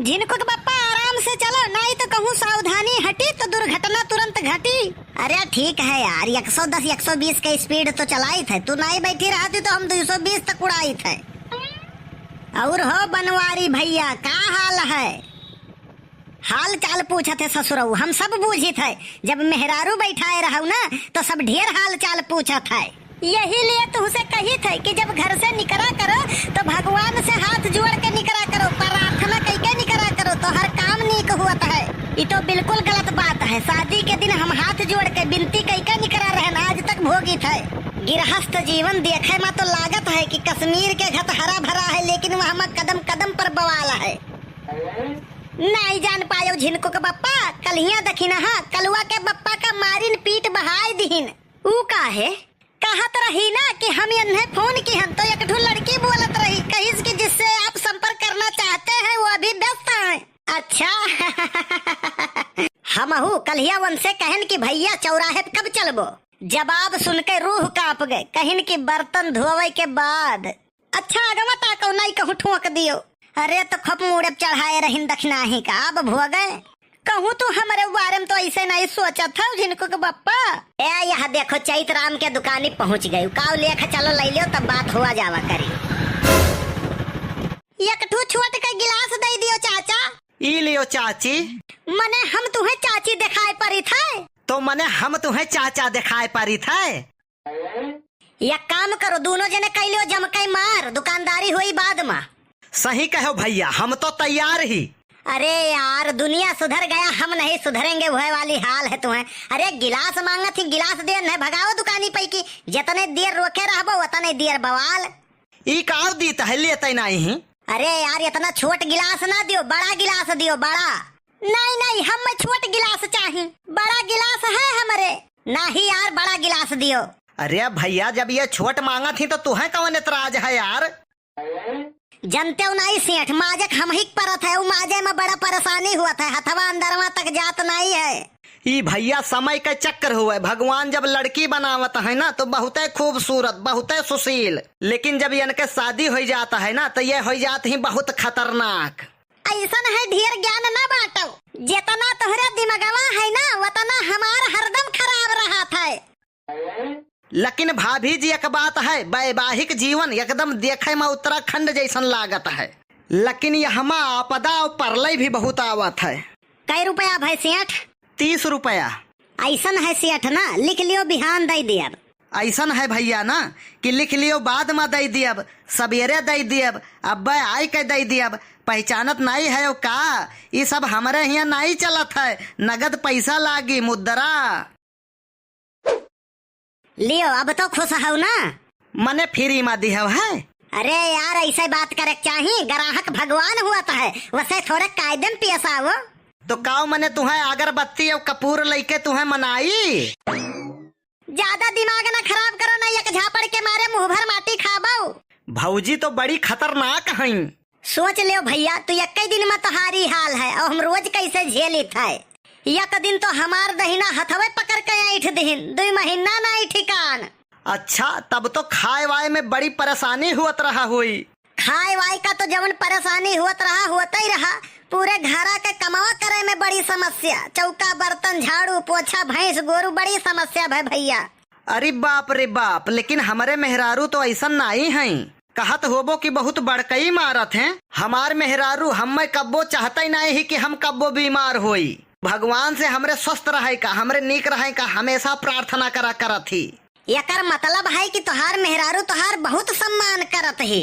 जिनको के पप्पा आराम से चलो, नहीं तो कहूँ सावधानी हटी तो दुर्घटना तुरंत घटी। अरे ठीक है यार, 110 120 का स्पीड तो चलाई थे, तू नहीं बैठी रहती तो हम 220 तक उड़ाई थे। और हो बनवारी भैया, का हाल है? हाल चाल पूछा थे ससुरऊ, हम सब बूझी थे। जब मेहरारू बैठाए रहू ना तो सब ढेर हाल चाल पूछा था। यही लिए तुझसे कही थे कि जब घर से निकला करो तो भगवान से हाथ जोड़ के निकला करो, प्रार्थना करके निकला करो तो हर काम नीक हुआ है। ये तो बिल्कुल गलत बात है। शादी के दिन हम हाथ जोड़ के विनती करके निकला रहना, आज तक भोगी थे। गृहस्थ जीवन देखे में तो लागत है कि कश्मीर के घट हरा भरा है, लेकिन वहाँ में कदम कदम पर बवाल है। नहीं जान पायो झिनको के बप्पा, कलिया दखिना हा कलुआ के बप्पा का मारिन पीठ बहाई दीन। ऊ का है कहत रही ना कि हम इन्हें फोन की हम तो एक लड़की बोलत रही कहीं की जिससे आप संपर्क करना चाहते हैं, वो अभी व्यस्त है। अच्छा हम कलिया वन से कहन कि भैया चौराहे कब चलबो। जवाब सुन के रूह कांप गए, कहन कि बर्तन धोवे के बाद। अच्छा अगवा ताको नहीं कहूँ ठोक दियो। अरे तो खप मुड़े चढ़ाए रही दक्षिणा ही का, अब भो गए कहूँ तू हमारे बारे में तो ऐसे नहीं सोचा था जिनको के बप्पा। ए यहाँ देखो चैत राम के दुकानी पहुँच गई, काव लेख चलो ले लियो तब बात हुआ जावा करी। एक छोट का गिलास दे दियो चाचा। ई लियो चाची। मने हम तुम्हें चाची दिखाई पड़ी थे तो मने हम तुम्हें चाचा दिखाई पड़ी थे। एक काम करो, दोनों जने कैलियो जमकई मार, दुकानदारी हुई बाद में। सही कहो भैया, हम तो तैयार ही। अरे यार दुनिया सुधर गया, हम नहीं सुधरेंगे, वह वाली हाल है तुम्हें। अरे गिलास मांगा थी, गिलास दे नहीं भगाओ दुकानी पे की, जितने देर रोके रहबो उतने देर बवाल। ई काव दी है लेते नहीं। अरे यार इतना छोट गिलास ना दियो, बड़ा गिलास दियो, बड़ा। नहीं नहीं हम छोट गिलास चाहिए, बड़ा गिलास है हमारे। नहीं यार बड़ा गिलास दियो। अरे भैया जब ये छोट मांगा थी तो तुम्हें कौन एतराज है यार। जनते नहीं सेठ, माजक हम ही परत है, माजे में बड़ा परेशानी हुआ था, हथवा अंदरवा तक जात नहीं है। ई भैया समय का चक्कर हुआ है, भगवान जब लड़की बनावत है ना तो बहुत खूबसूरत बहुत सुशील, लेकिन जब इनके शादी हो जाता है ना तो ये हो जाती है बहुत खतरनाक। ऐसा है ढेर ज्ञान न बांटो, जितना तोहरा दिमागवा है ना उतना हमार हरदम खराब रहा था। लेकिन भाभी जी एक बात है, वैवाहिक जीवन एकदम देखे में उत्तराखंड जैसन लागत है, लेकिन यहाँ आपदा और परलय भी बहुत आवत है। कई रुपया भाई सेठ? 30 रुपया। ऐसा है सेठ ना, लिख लियो बिहान दे दियब। ऐसा है भैया ना कि लिख लियो बाद में दे दियब, सवेरे दे दियब, अब आई के दे दियब। पहचानत नहीं है का, ये सब हमारे यहाँ नहीं चलत है, नगद पैसा लागी मुद्रा। लियो अब तो खुश हो ना? मने फ्री में दिया है। अरे यार ऐसे बात करे चाहिए, ग्राहक भगवान हुआ है, वैसे थोड़ा कायदे पेश आओ। तो काव मने तुम्हें अगरबत्ती और कपूर लेके तुम्हें मनाई। ज्यादा दिमाग ना खराब करो ना, एक झापड़ के मारे मुंह भर माटी खाबो। भौजी तो बड़ी खतरनाक है। सोच लियो भैया, तू एक दिन में तुम्हारी हाल है और हम रोज कैसे झेली थे। एक दिन तो हमार दहिना हथवे पकड़ के ऐठ दिन, 2 महीना नहीं ठिकान। अच्छा तब तो खाए वाए में बड़ी परेशानी हुआ रहा हुई। खाए वाए का तो जवन परेशानी होता ही रहा, पूरे घरा के कमावा करे में बड़ी समस्या, चौका बर्तन झाड़ू पोछा भैंस गोरू बड़ी समस्या है भैया। अरे बाप रे बाप, लेकिन हमारे मेहरारू तो ऐसा नहीं है। कहत होबो कि बहुत बड़कई मारत हैं। हमार मेहरारू हमें कब्बो चाहता ही नहीं है कि हम कब्बो बीमार होई। भगवान से हमरे स्वस्थ रहे का, हमरे नीक रहे का हमेशा प्रार्थना करा करत ही। एकर मतलब है कि तुहार मेहरारू तुहार बहुत सम्मान करत ही।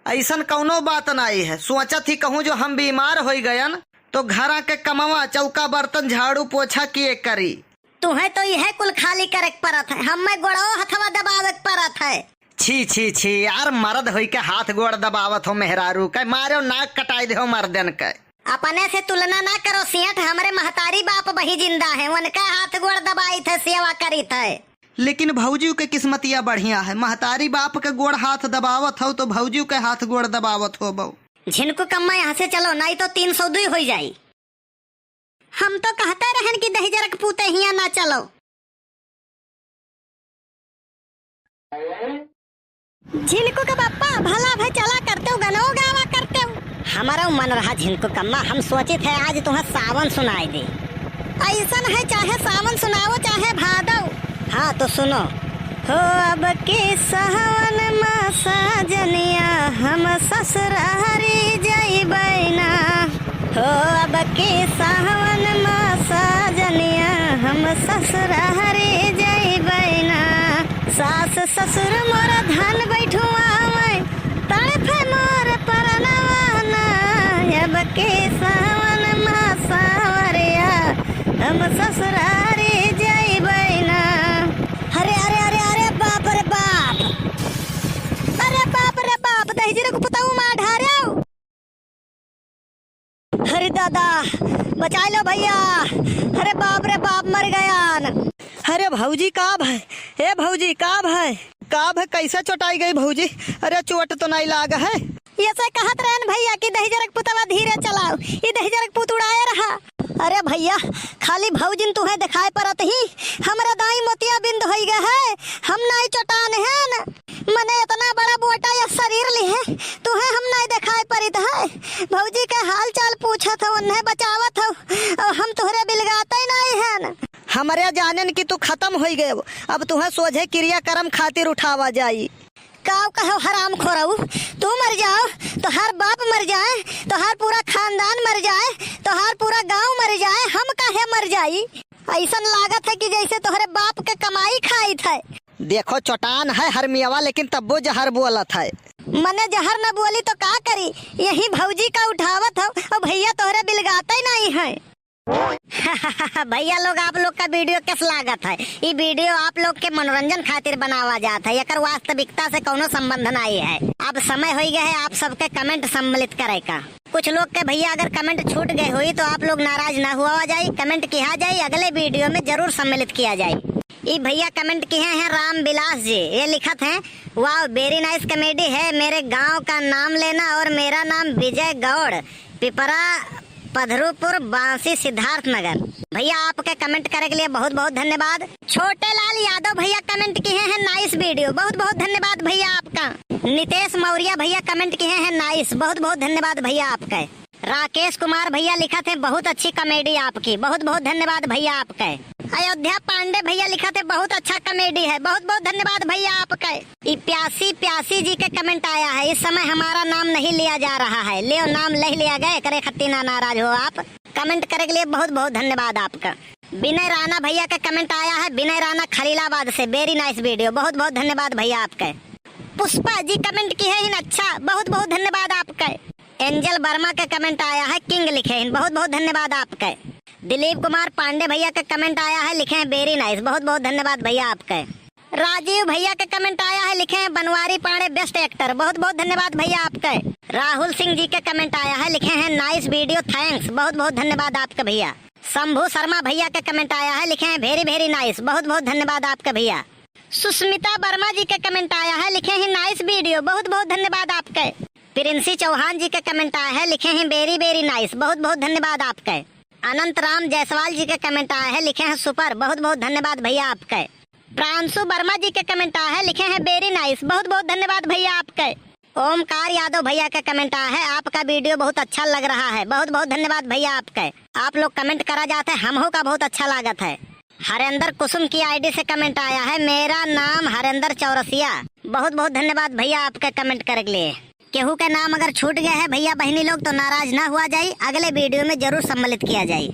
ऐसा कौनो बात नहीं है। सोचत ही कहूँ जो हम बीमार हो गयन तो घर के कमावा चौका बर्तन झाड़ू पोछा किए करी। तुम्हें तो यह कुल खाली करे परत है, हमें गोड़ो हथवा दबावे परत है। छी छी छी यार, मर्द होई के हाथ गोड़ दबावत हो मेहरारू के, मारो नाक कटाई दे हो मर्दन के। अपने से तुलना ना करो सेठ, हमारे महतारी बाप वही जिंदा है, उनका हाथ गोड़ दबाई थे, सेवा करी थे। लेकिन भौजी के किस्मतिया बढ़िया है, महतारी बाप के गोड़ हाथ दबावत हो तो भौजी के हाथ गोड़ दबावत हो। बहु झिनको कम्मा यहाँ से चलो, नहीं तो 302 हो जाये। हम तो कहते रहन कि दहिजरक पूते हिया ना चलो। झिनको के पापा भला भाई चला करते हो, गनो गावा करते हो। हमारा मन रहा झिनको कम्मा, हम सोचे थे आज तुम्हें सावन सुनाई दे। ऐसा है चाहे सावन सुनाओ चाहे भादव। हाँ तो सुनो। हो अब के सावन में साजनिया हम ससुरारी जइबै ना। हो अब के सावन में साजनिया हम ससुरारी जइबै ना। सास ससुर मोर धान बैठुआ तड़फे मोर परनवाना। अब के सावन में सावरिया हम ससुरारी जइबै ना। अरे अरे अरे अरे बाप रे बाप, अरे बाप रे बाप, दहीजरे को पताऊ मार ढार्यो। अरे दादा बचा लो भैया, अरे बाप रे बाप मर गया। अरे भौजी का भाई, ए भौजी का भाई, कैसे चोटाई गई भौजी? अरे चोट तो नहीं लागा है। ये से कहत रहन भैया कि दहीजरक पुतवा धीरे चलाओ, ये दहीजरक पुत उड़ाए रहा। अरे भैया खाली भौजिन तुहे दिखाई परत ही, हमरा दाई मोतिया बिंद होई गए है, हम नहीं चोटान है न। मने इतना बड़ा बोटा या शरीर ली है, तुहे हम नहीं दिखाई परित है। भौजी के हाल चाल पूछत हो, उन्हें बचावत हो, और हम तुहरे बिलगाते ही नहीं है न। हमारे जानन की तू खत्म हो गए, अब तुम्हें सोझे क्रियाक्रम खातिर उठावा जाई। काव कहो हराम खोरऊ, तू मर जाओ तो हर बाप मर जाए, तो हर पूरा खानदान मर जाए, तो हर पूरा गांव मर जाए, हम काहे मर जाई? ऐसा लागत है कि जैसे तोहरे बाप के कमाई खाई थे। देखो चोटान है हरमियावा, लेकिन तब्बो जहर बोलत है। मने जहर न बोली तो का करी, यही भौजी का उठावत हो, और भैया तोहरे बिलगाते ही नहीं है। भैया लोग आप लोग का वीडियो किस लागत है? ये वीडियो आप लोग के मनोरंजन खातिर बनावा जाता है, एकर वास्तविकता से कोनो संबंध नहीं है। अब समय हो गया है आप सबके कमेंट सम्मिलित करे का। कुछ लोग के भैया अगर कमेंट छूट गए हुई तो आप लोग नाराज ना हुआ जाए, कमेंट किया जाए, अगले वीडियो में जरूर सम्मिलित किया जाए। ये भैया कमेंट किए हैं राम बिलास जी, ये लिखत है वाह वेरी नाइस कॉमेडी है, मेरे गाँव का नाम लेना और मेरा नाम विजय गौड़, पिपरा पधरुपुर बांसी सिद्धार्थ नगर। भैया आपके कमेंट करने के लिए बहुत बहुत धन्यवाद। छोटे लाल यादव भैया कमेंट किए हैं नाइस वीडियो, बहुत बहुत धन्यवाद भैया आपका। नितेश मौर्य भैया कमेंट किए हैं नाइस, बहुत बहुत धन्यवाद भैया आपका। राकेश कुमार भैया लिखा थे बहुत अच्छी कॉमेडी आपकी, बहुत बहुत धन्यवाद भैया आपका। अयोध्या पांडे भैया लिखा थे बहुत अच्छा कॉमेडी है, बहुत बहुत धन्यवाद भैया आपका। प्यासी प्यासी जी का कमेंट आया है, इस समय हमारा नाम नहीं लिया जा रहा है, ले नाम ले लिया गया, करे खत्ती ना नाराज हो आप। कमेंट करने के लिए बहुत बहुत धन्यवाद आपका। विनय राणा भैया का कमेंट आया है, विनय राणा खलीलाबाद से, वेरी नाइस वीडियो, बहुत बहुत धन्यवाद भैया आपका। पुष्पा जी कमेंट की है अच्छा, बहुत बहुत धन्यवाद आपका। एंजल वर्मा का कमेंट आया है, किंग लिखे हैं, बहुत बहुत धन्यवाद आपका। दिलीप कुमार पांडे भैया का कमेंट आया है, लिखे हैं वेरी नाइस, बहुत बहुत धन्यवाद भैया आपका। राजीव भैया का कमेंट आया है, लिखे हैं बनवारी पांडे बेस्ट एक्टर, बहुत बहुत धन्यवाद भैया आपका। राहुल सिंह जी का कमेंट आया है, लिखे हैं नाइस वीडियो थैंक्स, बहुत बहुत धन्यवाद आपका भैया। शंभू शर्मा भैया का कमेंट आया है, लिखे हैं वेरी वेरी नाइस, बहुत बहुत धन्यवाद आपका भैया। सुस्मिता वर्मा जी का कमेंट आया है, लिखे हैं नाइस वीडियो, बहुत बहुत धन्यवाद आपका। प्रिंसी चौहान जी का कमेंट आया है, लिखे हैं वेरी वेरी नाइस, बहुत बहुत धन्यवाद आपका। अनंत राम जायसवाल जी का कमेंट आया है, लिखे हैं सुपर, बहुत बहुत धन्यवाद भैया आपका। प्रांशु वर्मा जी का कमेंट आया है, लिखे हैं वेरी नाइस, बहुत बहुत धन्यवाद भैया आपका। ओमकार यादव भैया का कमेंट आया है, आपका वीडियो बहुत अच्छा लग रहा है, बहुत बहुत धन्यवाद भैया आपका। आप लोग कमेंट करा जाते हैं, हमहो का बहुत अच्छा लागत है। हरेंद्र कुसुम की आईडी से कमेंट आया है, मेरा नाम हरेंद्र चौरसिया, बहुत बहुत धन्यवाद भैया आपका कमेंट करने के लिए। केहू का नाम अगर छूट गया है भैया बहनी लोग तो नाराज ना हुआ जाए, अगले वीडियो में जरूर सम्मिलित किया जाए।